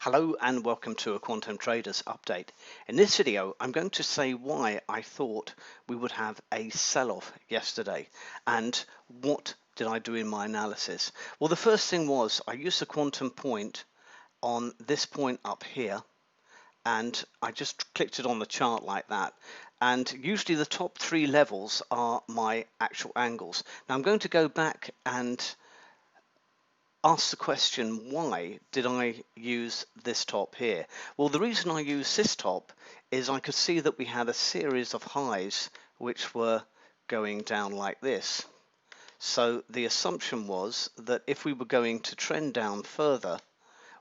Hello and welcome to a Quantum Traders update. In this video, I'm going to say why I thought we would have a sell-off yesterday and what did I do in my analysis. Well, the first thing was I used the quantum point on this point up here and I just clicked it on the chart like that. And usually the top three levels are my actual angles. Now I'm going to go back and ask the question, why did I use this top here? Well, the reason I used this top is I could see that we had a series of highs which were going down like this. So the assumption was that if we were going to trend down further,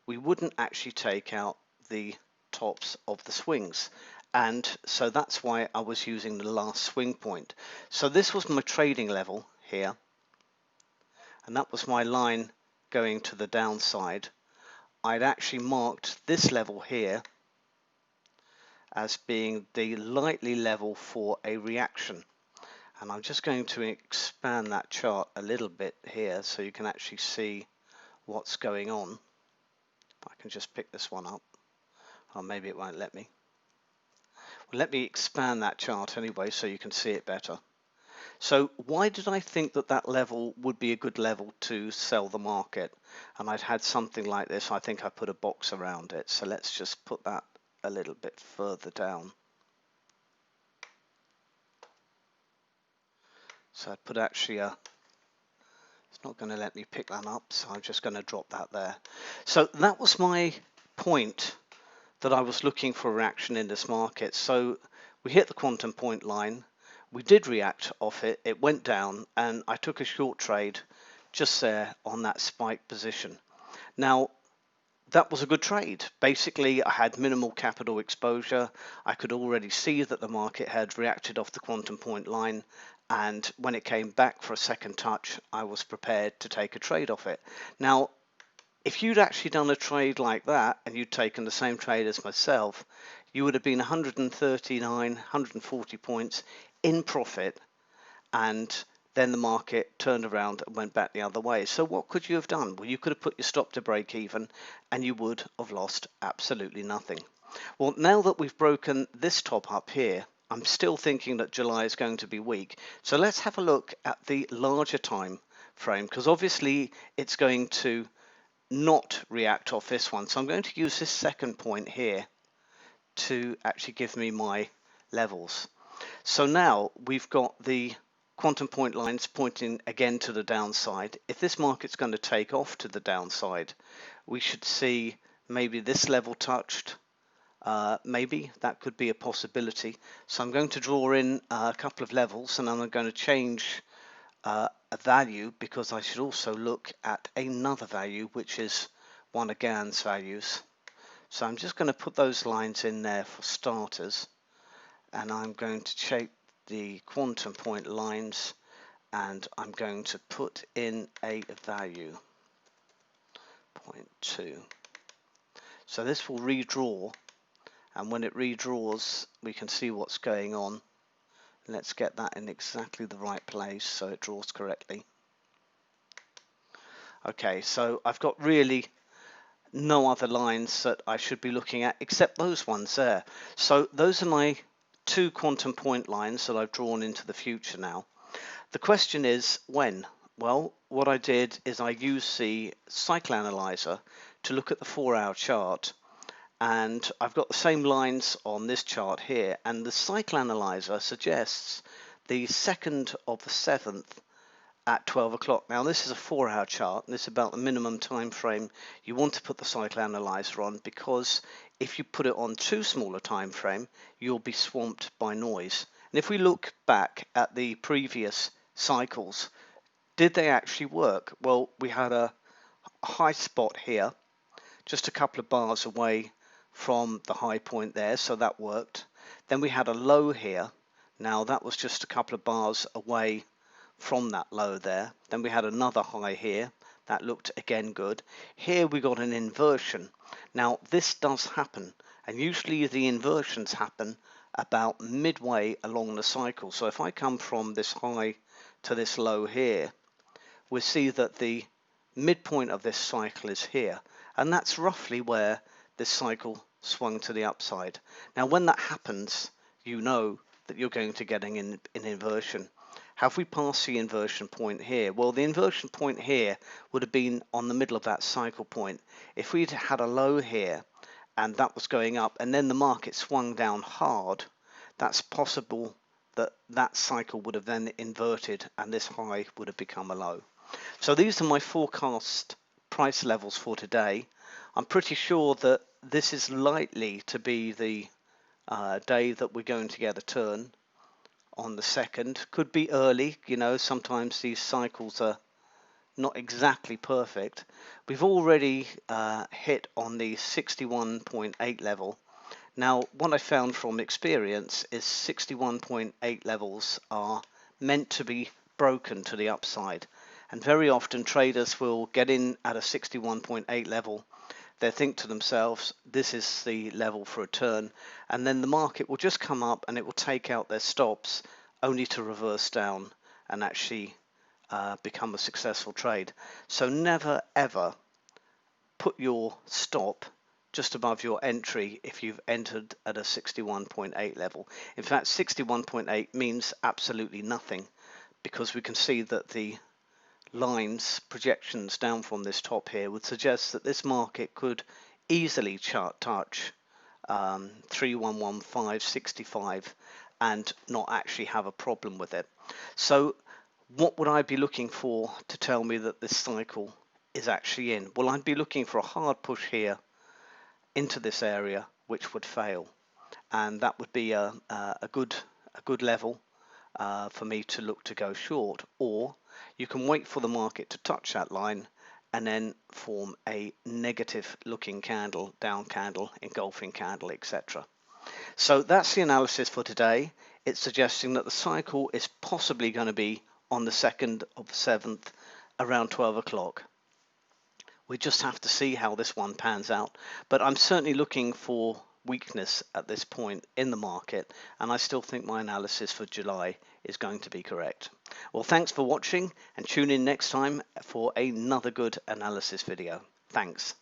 we wouldn't actually take out the tops of the swings. And so that's why I was using the last swing point. So this was my trading level here, and that was my line going to the downside. I'd actually marked this level here as being the likely level for a reaction, and I'm just going to expand that chart a little bit here so you can actually see what's going on. If I can just pick this one up, or maybe it won't let me. Well, let me expand that chart anyway so you can see it better. So why did I think that that level would be a good level to sell the market? And I'd had something like this. I think I put a box around it. So let's just put that a little bit further down. So I put actually a, it's not going to let me pick that up. So I'm just going to drop that there. So that was my point that I was looking for a reaction in this market. So we hit the quantum point line. We did react off it, it went down, and I took a short trade just there on that spike position. Now, that was a good trade. Basically, I had minimal capital exposure. I could already see that the market had reacted off the quantum point line, and when it came back for a second touch, I was prepared to take a trade off it. Now, if you'd actually done a trade like that and you'd taken the same trade as myself, you would have been 139, 140 points in profit, and then the market turned around and went back the other way. So what could you have done? Well, you could have put your stop to break even and you would have lost absolutely nothing. Well, now that we've broken this top up here, I'm still thinking that July is going to be weak. So let's have a look at the larger time frame, because obviously it's going to not react off this one. So I'm going to use this second point here to actually give me my levels. So now we've got the quantum point lines pointing again to the downside. If this market's going to take off to the downside, we should see maybe this level touched. Maybe that could be a possibility. So I'm going to draw in a couple of levels, and I'm going to change a value, because I should also look at another value, which is one of Gann's values. So I'm just going to put those lines in there for starters, and I'm going to shape the quantum point lines, and I'm going to put in a value 0.2. So this will redraw, and when it redraws we can see what's going on. Let's get that in exactly the right place so it draws correctly. Okay, so I've got really no other lines that I should be looking at except those ones there. So those are my two quantum point lines that I've drawn into the future now. The question is when? Well, what I did is I used the cycle analyzer to look at the 4-hour chart, and I've got the same lines on this chart here, and the cycle analyzer suggests the 2nd of the 7th at 12 o'clock. Now this is a 4-hour chart, and this is about the minimum time frame you want to put the cycle analyzer on, because if you put it on too small a time frame, you'll be swamped by noise. And if we look back at the previous cycles, did they actually work? Well, we had a high spot here, just a couple of bars away from the high point there, so that worked. Then we had a low here. Now that was just a couple of bars away from that low there. Then we had another high here. That looked again good. Here we got an inversion. Now this does happen, and usually the inversions happen about midway along the cycle. So if I come from this high to this low here, we'll see that the midpoint of this cycle is here, and that's roughly where this cycle swung to the upside. Now when that happens, you know that you're going to get an inversion. Have we passed the inversion point here? Well, the inversion point here would have been on the middle of that cycle point. If we'd had a low here and that was going up and then the market swung down hard, that's possible that that cycle would have then inverted and this high would have become a low. So these are my forecast price levels for today. I'm pretty sure that this is likely to be the day that we're going to get a turn on the 2nd. Could be early, you know, sometimes these cycles are not exactly perfect. We've already hit on the 61.8 level. Now what I found from experience is 61.8 levels are meant to be broken to the upside, and very often traders will get in at a 61.8 level. They think to themselves, this is the level for a turn, and then the market will just come up and it will take out their stops only to reverse down and actually become a successful trade. So never ever put your stop just above your entry if you've entered at a 61.8 level. In fact, 61.8 means absolutely nothing, because we can see that the lines, projections down from this top here would suggest that this market could easily touch 3115.65 and not actually have a problem with it. So what would I be looking for to tell me that this cycle is actually in? Well, I'd be looking for a hard push here into this area, which would fail, and that would be a good level for me to look to go short. Or you can wait for the market to touch that line and then form a negative looking candle, down candle, engulfing candle, etc. So that's the analysis for today. It's suggesting that the cycle is possibly going to be on the 2nd of the 7th around 12 o'clock. We just have to see how this one pans out, but I'm certainly looking for weakness at this point in the market, and I still think my analysis for July is going to be correct. Well, thanks for watching, and tune in next time for another good analysis video. Thanks.